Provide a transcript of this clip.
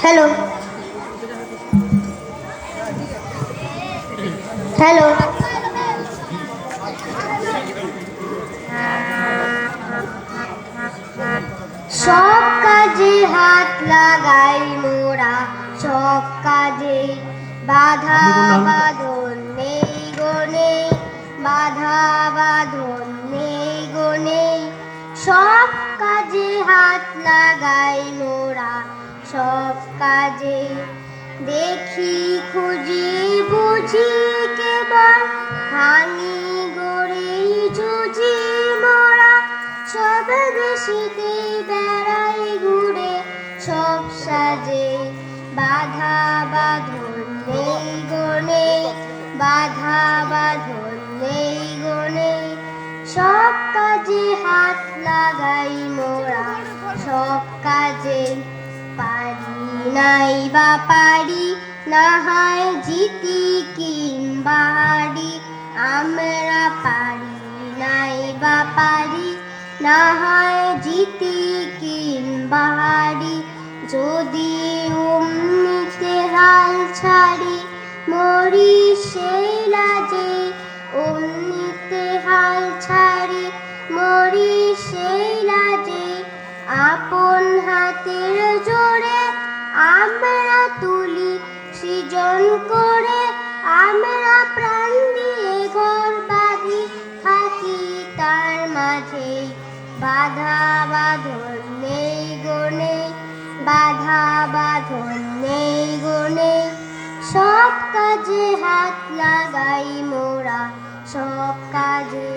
Hello hello সব কাজে হাত লাগাই মোরা, সব কাজে বাধা বাঁধন নেই গো নেই, বাধা বাঁধন নেই গো নেই। সব কাজে হাত লাগাই মোরা, সব কাজে দেখি খুঁজি বুঝি কেবল ভাঙি গড়েই জুঝি মোরা। সব দেশেতে বেড়াই ঘুরে সব সাজে, বাধা বাঁধন নেই গো নেই, বাধা বাঁধন নেই গো নেই। সব কাজে হাত লাগাই মোরা, সব কাজে পারি নাই বা পারি না হয় জিতি কিংবা হারি। আমরা পারি নাই বা পারি না হয় জিতি কিংবা হারি। যদি অমনিতে হাল ছাড়ি মরি সেই লাজে, অমনিতে হাল ছাড়ি মরি সেই লাজে। আপন হাতের জোরে আমরা তুলি সৃজন করে, আমরা প্রাণ দিয়ে ঘর বাঁধি থাকি তার মাঝে। বাধা বাঁধন নেই গো নেই, বাধা বাঁধন নেই গো নেই। সব কাজে হাত লাগাই মোরা, সব কাজে।